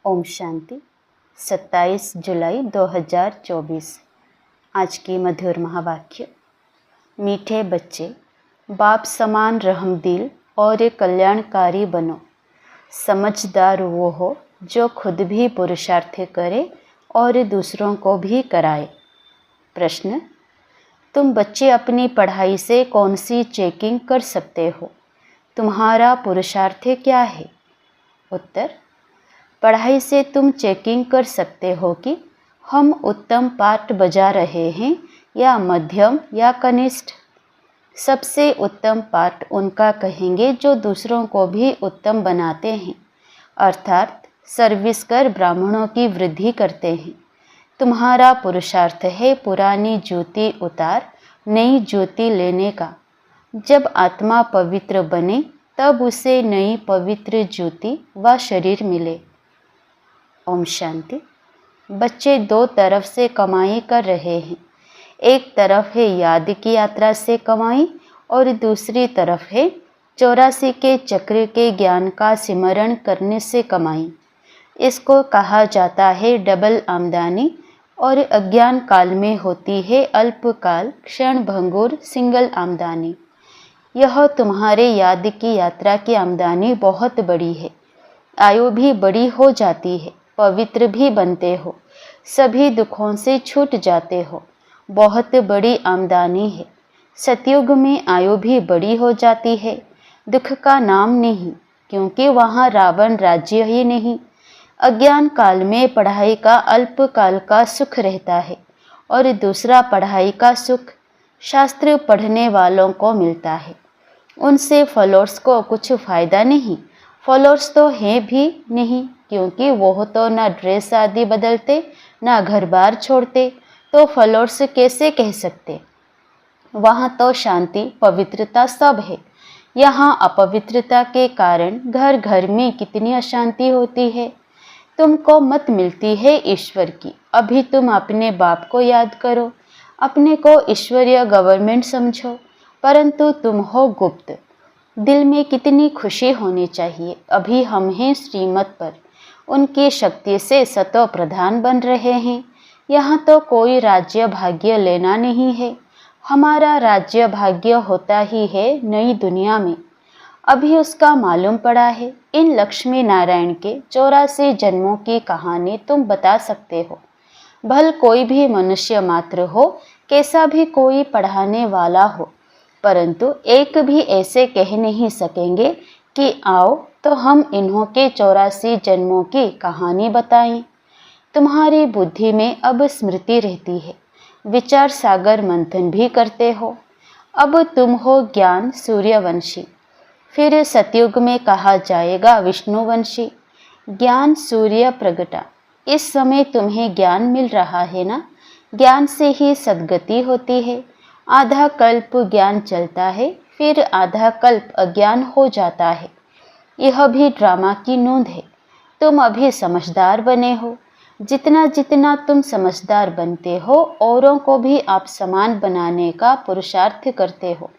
ओम शांति। 27 जुलाई 2024। आज की मधुर महावाक्य। मीठे बच्चे, बाप समान रहमदिल और कल्याणकारी बनो। समझदार वो हो जो खुद भी पुरुषार्थ करे और दूसरों को भी कराए। प्रश्न: तुम बच्चे अपनी पढ़ाई से कौन सी चेकिंग कर सकते हो? तुम्हारा पुरुषार्थ क्या है? उत्तर: पढ़ाई से तुम चेकिंग कर सकते हो कि हम उत्तम पाठ बजा रहे हैं या मध्यम या कनिष्ठ। सबसे उत्तम पाठ उनका कहेंगे जो दूसरों को भी उत्तम बनाते हैं, अर्थात सर्विस कर ब्राह्मणों की वृद्धि करते हैं। तुम्हारा पुरुषार्थ है पुरानी ज्योति उतार नई ज्योति लेने का। जब आत्मा पवित्र बने तब उसे नई पवित्र ज्योति व शरीर मिले। ओम शांति। बच्चे दो तरफ से कमाई कर रहे हैं। एक तरफ है याद की यात्रा से कमाई और दूसरी तरफ है 84 के चक्र के ज्ञान का सिमरण करने से कमाई। इसको कहा जाता है डबल आमदनी और अज्ञान काल में होती है अल्पकाल क्षण भंगुर सिंगल आमदनी। यह तुम्हारे याद की यात्रा की आमदनी बहुत बड़ी है। आयु भी बड़ी हो जाती है, पवित्र भी बनते हो, सभी दुखों से छूट जाते हो। बहुत बड़ी आमदनी है। सतयुग में आयु भी बड़ी हो जाती है, दुख का नाम नहीं, क्योंकि वहाँ रावण राज्य ही नहीं। अज्ञान काल में पढ़ाई का अल्पकाल का सुख रहता है और दूसरा पढ़ाई का सुख शास्त्र पढ़ने वालों को मिलता है। उनसे फॉलोअर्स को कुछ फ़ायदा नहीं। फॉलोअर्स तो हैं भी नहीं, क्योंकि वो तो ना ड्रेस आदि बदलते ना घर बार छोड़ते, तो फॉलोअर्स कैसे कह सकते? वहाँ तो शांति पवित्रता सब है। यहाँ अपवित्रता के कारण घर घर में कितनी अशांति होती है। तुमको मत मिलती है ईश्वर की। अभी तुम अपने बाप को याद करो, अपने को ईश्वरीय गवर्नमेंट समझो, परंतु तुम हो गुप्त। दिल में कितनी खुशी होनी चाहिए। अभी हम हैं श्रीमत पर, उनकी शक्ति से सतो प्रधान बन रहे हैं। यहाँ तो कोई राज्य भाग्य लेना नहीं है। हमारा राज्य भाग्य होता ही है नई दुनिया में। अभी उसका मालूम पड़ा है। इन लक्ष्मी नारायण के 84 जन्मों की कहानी तुम बता सकते हो। भल कोई भी मनुष्य मात्र हो, कैसा भी कोई पढ़ाने वाला हो, परंतु एक भी ऐसे कह नहीं सकेंगे कि आओ तो हम इन्हों के 84 जन्मों की कहानी बताएं। तुम्हारी बुद्धि में अब स्मृति रहती है, विचार सागर मंथन भी करते हो। अब तुम हो ज्ञान सूर्यवंशी, फिर सतयुग में कहा जाएगा विष्णुवंशी। ज्ञान सूर्य प्रगटा। इस समय तुम्हें ज्ञान मिल रहा है ना? ज्ञान से ही सद्गति होती है। आधा कल्प ज्ञान चलता है, फिर आधा कल्प अज्ञान हो जाता है। यह भी ड्रामा की नोंद है। तुम अभी समझदार बने हो। जितना जितना तुम समझदार बनते हो, औरों को भी आप समान बनाने का पुरुषार्थ करते हो।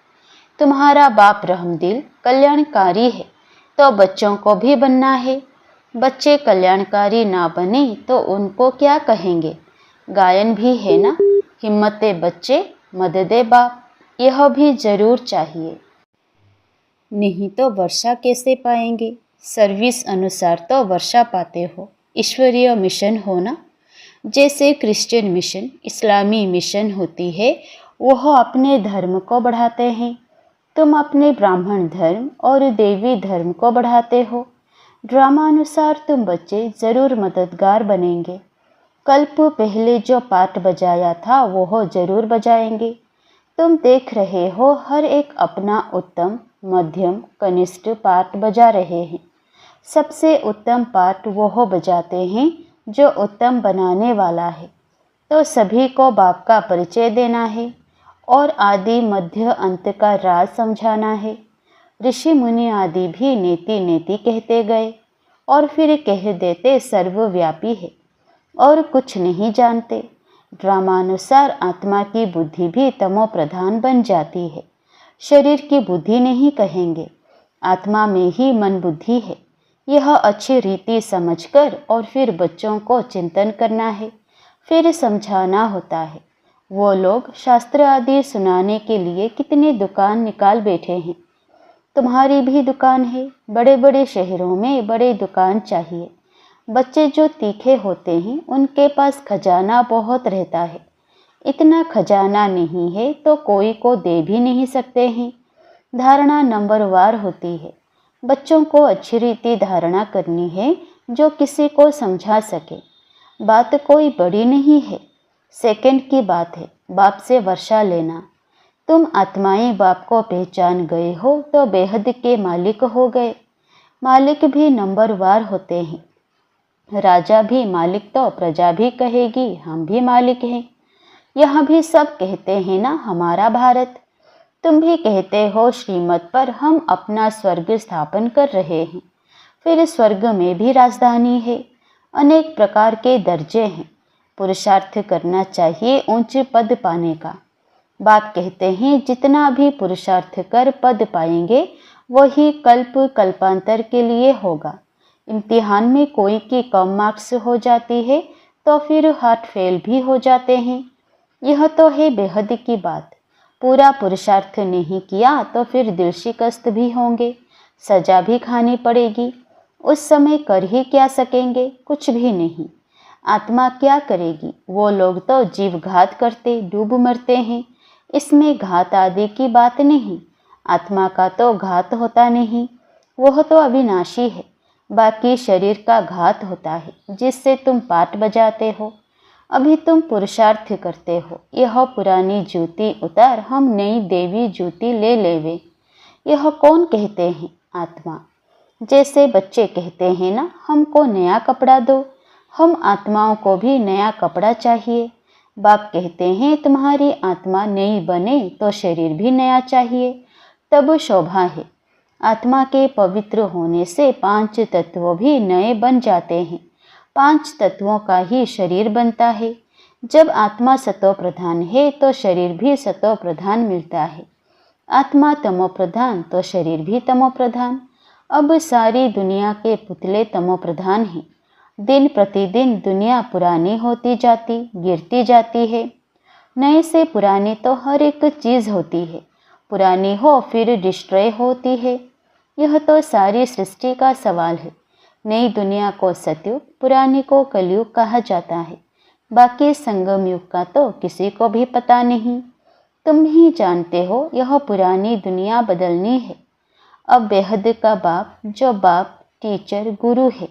तुम्हारा बाप रहमदिल कल्याणकारी है, तो बच्चों को भी बनना है। बच्चे कल्याणकारी ना बने तो उनको क्या कहेंगे? गायन भी है ना, हिम्मते बच्चे मददे बाप। यह भी जरूर चाहिए, नहीं तो वर्षा कैसे पाएंगे? सर्विस अनुसार तो वर्षा पाते हो। ईश्वरीय मिशन हो ना, जैसे क्रिश्चियन मिशन इस्लामी मिशन होती है, वह अपने धर्म को बढ़ाते हैं। तुम अपने ब्राह्मण धर्म और देवी धर्म को बढ़ाते हो। ड्रामा अनुसार तुम बच्चे जरूर मददगार बनेंगे। कल्प पहले जो पाठ बजाया था वो जरूर बजाएंगे। तुम देख रहे हो हर एक अपना उत्तम मध्यम कनिष्ठ पाठ बजा रहे हैं। सबसे उत्तम पाठ वो बजाते हैं जो उत्तम बनाने वाला है। तो सभी को बाप का परिचय देना है और आदि मध्य अंत का राज समझाना है। ऋषि मुनि आदि भी नेति नेति कहते गए और फिर कह देते सर्वव्यापी है और कुछ नहीं जानते। ड्रामानुसार आत्मा की बुद्धि भी तमो प्रधान बन जाती है। शरीर की बुद्धि नहीं कहेंगे, आत्मा में ही मन बुद्धि है। यह अच्छी रीति समझकर और फिर बच्चों को चिंतन करना है, फिर समझाना होता है। वो लोग शास्त्र आदि सुनाने के लिए कितनी दुकान निकाल बैठे हैं। तुम्हारी भी दुकान है। बड़े बड़े शहरों में बड़े दुकान चाहिए। बच्चे जो तीखे होते हैं उनके पास खजाना बहुत रहता है। इतना खजाना नहीं है तो कोई को दे भी नहीं सकते हैं। धारणा नंबरवार होती है। बच्चों को अच्छी रीति धारणा करनी है जो किसी को समझा सके। बात कोई बड़ी नहीं है, सेकंड की बात है। बाप से वर्षा लेना। तुम आत्माएं बाप को पहचान गए हो तो बेहद के मालिक हो गए। मालिक भी नंबरवार होते हैं। राजा भी मालिक तो प्रजा भी कहेगी हम भी मालिक हैं। यह भी सब कहते हैं ना हमारा भारत। तुम भी कहते हो श्रीमत पर हम अपना स्वर्ग स्थापन कर रहे हैं। फिर स्वर्ग में भी राजधानी है। अनेक प्रकार के दर्जे हैं। पुरुषार्थ करना चाहिए ऊंच पद पाने का। बाप कहते हैं जितना भी पुरुषार्थ कर पद पाएंगे वही कल्प कल्पांतर के लिए होगा। इम्तिहान में कोई की कम मार्क्स हो जाती है तो फिर हार्ट फेल भी हो जाते हैं। यह तो है बेहद की बात। पूरा पुरुषार्थ नहीं किया तो फिर दिल शिकस्त भी होंगे, सजा भी खानी पड़ेगी। उस समय कर ही क्या सकेंगे? कुछ भी नहीं। आत्मा क्या करेगी? वो लोग तो जीव घात करते डूब मरते हैं। इसमें घात आदि की बात नहीं। आत्मा का तो घात होता नहीं, वह तो अविनाशी है। बाकी शरीर का घात होता है जिससे तुम पाठ बजाते हो। अभी तुम पुरुषार्थ करते हो। यह पुरानी जूती उतार, हम नई देवी जूती ले लेवे। यह कौन कहते हैं? आत्मा। जैसे बच्चे कहते हैं ना हमको नया कपड़ा दो, हम आत्माओं को भी नया कपड़ा चाहिए। बाप कहते हैं तुम्हारी आत्मा नई बने तो शरीर भी नया चाहिए, तब शोभा है। आत्मा के पवित्र होने से 5 तत्व भी नए बन जाते हैं। 5 तत्वों का ही शरीर बनता है। जब आत्मा सतो प्रधान है तो शरीर भी सतो प्रधान मिलता है। आत्मा तमो प्रधान तो शरीर भी तमो प्रधान। अब सारी दुनिया के पुतले तमो प्रधान हैं। दिन प्रतिदिन दुनिया पुरानी होती जाती गिरती जाती है। नए से पुरानी तो हर एक चीज़ होती है। पुरानी हो फिर डिस्ट्रॉय होती है। यह तो सारी सृष्टि का सवाल है। नई दुनिया को सतयुग, पुरानी को कलयुग कहा जाता है। बाकी संगम युग का तो किसी को भी पता नहीं। तुम ही जानते हो यह पुरानी दुनिया बदलनी है। अब बेहद का बाप, जो बाप टीचर गुरु है,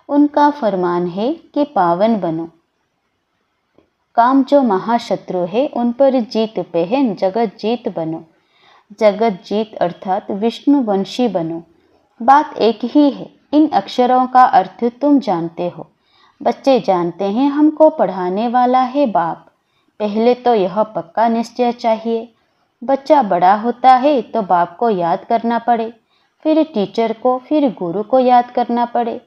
उनका फरमान है कि पावन बनो। काम जो महाशत्रु है उन पर जीत पहन जगत जीत बनो। जगत जीत अर्थात विष्णुवंशी बनो। बात एक ही है। इन अक्षरों का अर्थ तुम जानते हो। बच्चे जानते हैं हमको पढ़ाने वाला है बाप। पहले तो यह पक्का निश्चय चाहिए। बच्चा बड़ा होता है तो बाप को याद करना पड़े, फिर टीचर को, फिर गुरु को याद करना पड़े।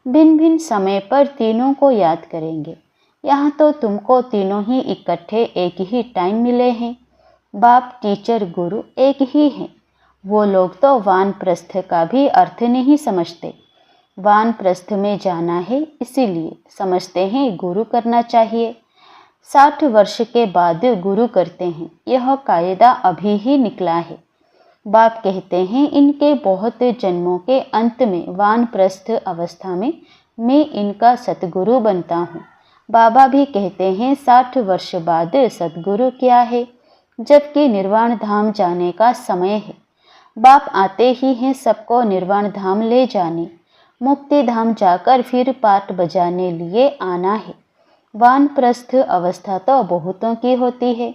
भिन्न भिन्न समय पर तीनों को याद करेंगे। यहाँ तो तुमको तीनों ही इकट्ठे एक ही टाइम मिले हैं। बाप टीचर गुरु एक ही हैं। वो लोग तो वानप्रस्थ का भी अर्थ नहीं समझते। वानप्रस्थ में जाना है इसीलिए समझते हैं गुरु करना चाहिए। 60 वर्ष के बाद गुरु करते हैं। यह कायदा अभी ही निकला है। बाप कहते हैं इनके बहुत जन्मों के अंत में वानप्रस्थ अवस्था में मैं इनका सतगुरु बनता हूँ। बाबा भी कहते हैं 60 वर्ष बाद सतगुरु क्या है, जबकि निर्वाण धाम जाने का समय है। बाप आते ही हैं सबको निर्वाण धाम ले जाने। मुक्ति धाम जाकर फिर पाठ बजाने लिए आना है। वानप्रस्थ अवस्था तो बहुतों की होती है,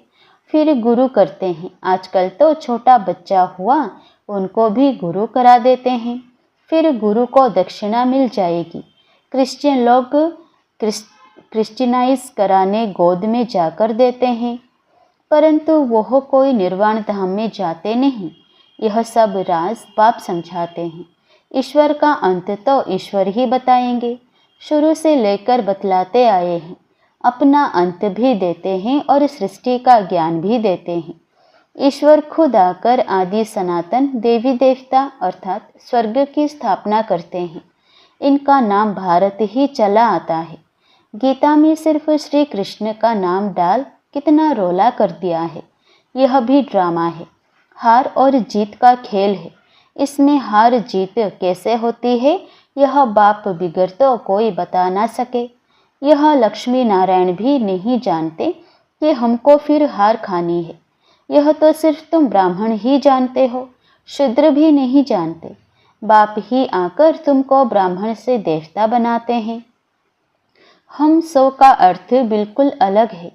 फिर गुरु करते हैं। आजकल तो छोटा बच्चा हुआ उनको भी गुरु करा देते हैं, फिर गुरु को दक्षिणा मिल जाएगी। क्रिश्चियन लोग क्रिश्चियनाइज कराने गोद में जाकर देते हैं, परंतु वह कोई निर्वाण धाम में जाते नहीं। यह सब राज बाप समझाते हैं। ईश्वर का अंत तो ईश्वर ही बताएंगे। शुरू से लेकर बतलाते आए हैं। अपना अंत भी देते हैं और सृष्टि का ज्ञान भी देते हैं। ईश्वर खुद आकर आदि सनातन देवी देवता अर्थात स्वर्ग की स्थापना करते हैं। इनका नाम भारत ही चला आता है। गीता में सिर्फ श्री कृष्ण का नाम डाल कितना रोला कर दिया है। यह भी ड्रामा है, हार और जीत का खेल है। इसमें हार जीत कैसे होती है यह बाप बिगड़ तो कोई बता ना सके। यह लक्ष्मी नारायण भी नहीं जानते कि हमको फिर हार खानी है। यह तो सिर्फ तुम ब्राह्मण ही जानते हो, शूद्र भी नहीं जानते। बाप ही आकर तुमको ब्राह्मण से देवता बनाते हैं। हम सो का अर्थ बिल्कुल अलग है,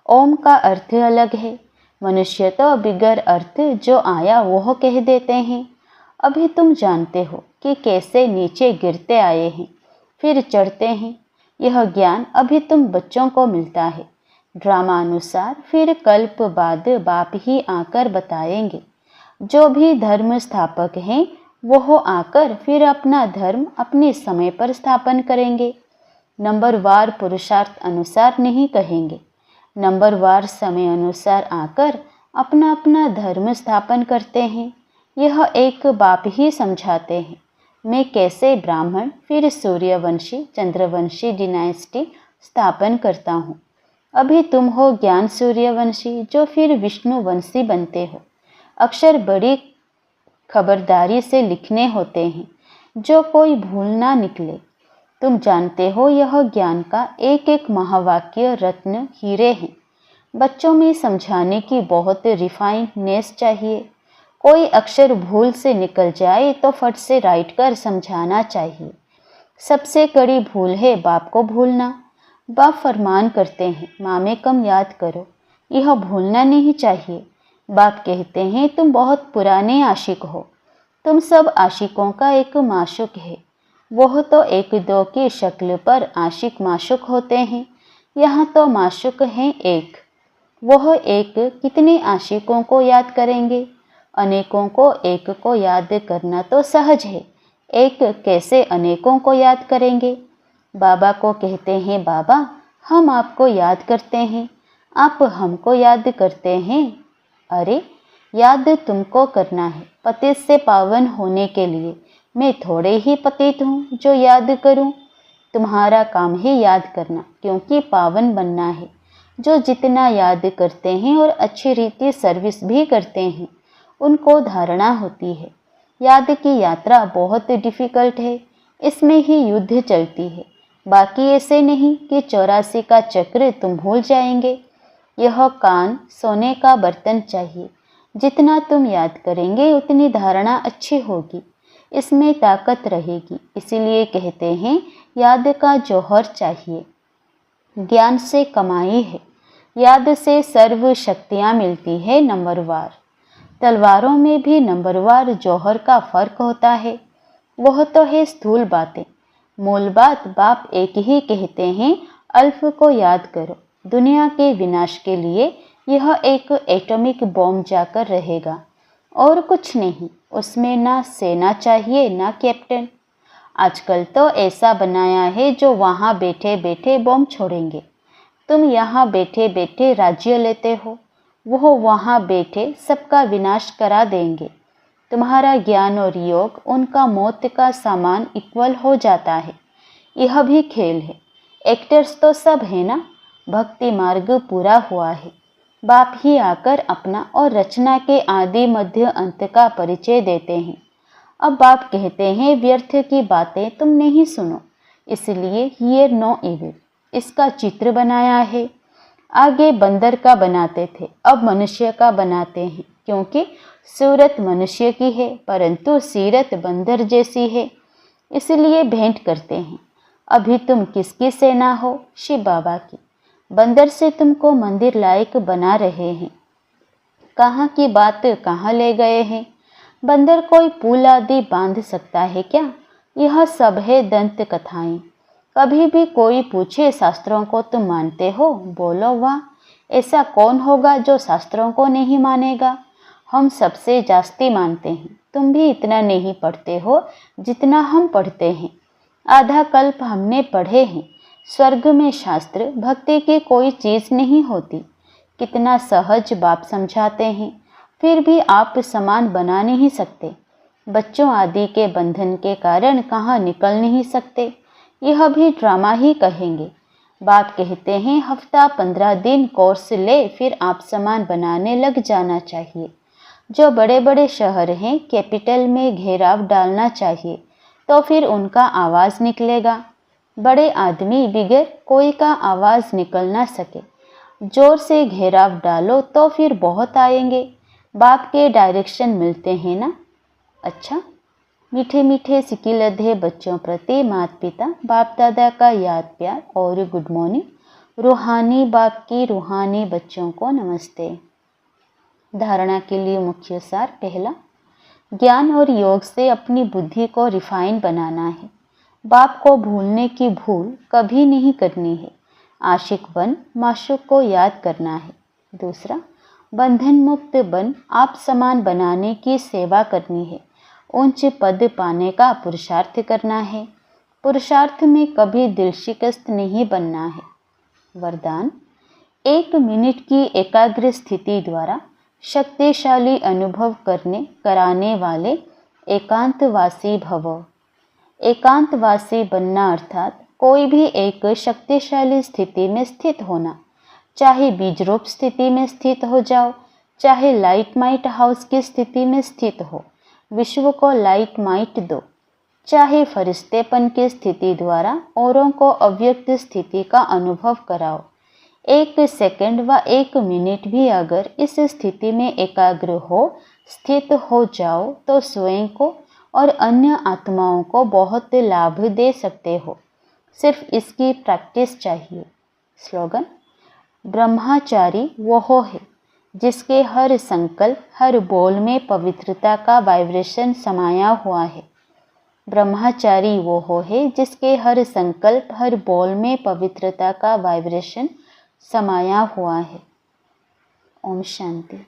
ओम का अर्थ अलग है। मनुष्य तो बिगर अर्थ जो आया वह कह देते हैं। अभी तुम जानते हो कि कैसे नीचे गिरते आए हैं फिर चढ़ते हैं। यह ज्ञान अभी तुम बच्चों को मिलता है। ड्रामा अनुसार फिर कल्प बाद बाप ही आकर बताएंगे। जो भी धर्म स्थापक हैं वह आकर फिर अपना धर्म अपने समय पर स्थापन करेंगे। नंबरवार पुरुषार्थ अनुसार नहीं कहेंगे, नंबरवार समय अनुसार आकर अपना अपना धर्म स्थापन करते हैं। यह एक बाप ही समझाते हैं। मैं कैसे ब्राह्मण फिर सूर्यवंशी चंद्रवंशी डिनाइस्टी स्थापन करता हूँ। अभी तुम हो ज्ञान सूर्यवंशी जो फिर विष्णुवंशी बनते हो। अक्षर बड़ी खबरदारी से लिखने होते हैं जो कोई भूल ना निकले। तुम जानते हो यह ज्ञान का एक एक महावाक्य रत्न हीरे हैं। बच्चों में समझाने की बहुत रिफाइननेस चाहिए। कोई अक्षर भूल से निकल जाए तो फट से राइट कर समझाना चाहिए। सबसे कड़ी भूल है बाप को भूलना। बाप फरमान करते हैं माँ में कम याद करो, यह भूलना नहीं चाहिए। बाप कहते हैं तुम बहुत पुराने आशिक हो। तुम सब आशिकों का एक माशुक है। वह तो एक दो की शक्ल पर आशिक माशुक होते हैं, यहाँ तो माशुक हैं एक। वह एक कितने आशिकों को याद करेंगे। अनेकों को एक को याद करना तो सहज है, एक कैसे अनेकों को याद करेंगे। बाबा को कहते हैं बाबा हम आपको याद करते हैं, आप हमको याद करते हैं। अरे याद तुमको करना है पतित से पावन होने के लिए। मैं थोड़े ही पतित हूँ जो याद करूँ। तुम्हारा काम है याद करना, क्योंकि पावन बनना है। जो जितना याद करते हैं और अच्छी रीति सर्विस भी करते हैं उनको धारणा होती है। याद की यात्रा बहुत डिफ़िकल्ट है, इसमें ही युद्ध चलती है। बाकी ऐसे नहीं कि 84 का चक्र तुम भूल जाएंगे। यह कान सोने का बर्तन चाहिए। जितना तुम याद करेंगे उतनी धारणा अच्छी होगी, इसमें ताकत रहेगी। इसीलिए कहते हैं याद का जौहर चाहिए। ज्ञान से कमाई है, याद से सर्व शक्तियाँ मिलती है। नंबरवार तलवारों में भी नंबरवार जौहर का फर्क होता है। वह तो है स्थूल बातें। मूल बात बाप एक ही कहते हैं, अल्फ को याद करो। दुनिया के विनाश के लिए यह एक एटॉमिक बॉम्ब जाकर रहेगा और कुछ नहीं। उसमें ना सेना चाहिए ना कैप्टन। आजकल तो ऐसा बनाया है जो वहाँ बैठे बैठे बॉम्ब छोड़ेंगे। तुम यहाँ बैठे बैठे राज्य लेते हो, वह वहाँ बैठे सबका विनाश करा देंगे। तुम्हारा ज्ञान और योग उनका मौत का सामान इक्वल हो जाता है। यह भी खेल है। एक्टर्स तो सब है ना। भक्ति मार्ग पूरा हुआ है। बाप ही आकर अपना और रचना के आदि मध्य अंत का परिचय देते हैं। अब बाप कहते हैं व्यर्थ की बातें तुम नहीं सुनो, इसलिए हियर नो इविल। इसका चित्र बनाया है। आगे बंदर का बनाते थे, अब मनुष्य का बनाते हैं, क्योंकि सूरत मनुष्य की है परंतु सीरत बंदर जैसी है, इसलिए भेंट करते हैं। अभी तुम किसकी सेना हो? शिव बाबा की। बंदर से तुमको मंदिर लायक बना रहे हैं। कहाँ की बात कहाँ ले गए हैं। बंदर कोई पुल आदि बांध सकता है क्या? यह सब है दंत कथाएं। कभी भी कोई पूछे शास्त्रों को तुम मानते हो? बोलो वाह। ऐसा कौन होगा जो शास्त्रों को नहीं मानेगा। हम सबसे जास्ती मानते हैं। तुम भी इतना नहीं पढ़ते हो जितना हम पढ़ते हैं। आधा कल्प हमने पढ़े हैं। स्वर्ग में शास्त्र भक्ति की कोई चीज़ नहीं होती। कितना सहज बाप समझाते हैं, फिर भी आप समान बना नहीं सकते। बच्चों आदि के बंधन के कारण कहाँ निकल नहीं सकते, यह भी ड्रामा ही कहेंगे। बाप कहते हैं हफ्ता 15 दिन कोर्स ले फिर आप समान बनाने लग जाना चाहिए। जो बड़े बड़े शहर हैं कैपिटल में घेराव डालना चाहिए तो फिर उनका आवाज़ निकलेगा। बड़े आदमी बिगैर कोई का आवाज़ निकल ना सके, जोर से घेराव डालो तो फिर बहुत आएंगे। बाप के डायरेक्शन मिलते हैं ना। अच्छा, मीठे मीठे सिकिलधे बच्चों प्रति माता पिता बाप दादा का याद प्यार और गुड मॉर्निंग। रूहानी बाप की रूहानी बच्चों को नमस्ते। धारणा के लिए मुख्य सार। पहला, ज्ञान और योग से अपनी बुद्धि को रिफाइन बनाना है। बाप को भूलने की भूल कभी नहीं करनी है। आशिक बन माशूक को याद करना है। दूसरा, बंधन मुक्त बन आप समान बनाने की सेवा करनी है। उच्च पद पाने का पुरुषार्थ करना है। पुरुषार्थ में कभी दिल शिकस्त नहीं बनना है। वरदान, 1 मिनट की एकाग्र स्थिति द्वारा शक्तिशाली अनुभव कराने वाले एकांतवासी भव। एकांतवासी बनना अर्थात कोई भी एक शक्तिशाली स्थिति में स्थित होना। चाहे बीज रूप स्थिति में स्थित हो जाओ, चाहे लाइट माइट हाउस की स्थिति में स्थित हो, विश्व को लाइट माइट दो। चाहे फरिश्तेपन की स्थिति द्वारा औरों को अव्यक्त स्थिति का अनुभव कराओ। 1 सेकंड व 1 मिनट भी अगर इस स्थिति में एकाग्र हो स्थित हो जाओ तो स्वयं को और अन्य आत्माओं को बहुत लाभ दे सकते हो। सिर्फ इसकी प्रैक्टिस चाहिए। स्लोगन, ब्रह्मचारी वो है जिसके हर संकल्प हर बोल में पवित्रता का वाइब्रेशन समाया हुआ है। ब्रह्मचारी वो है जिसके हर संकल्प हर बोल में पवित्रता का वाइब्रेशन समाया हुआ है। ओम शांति।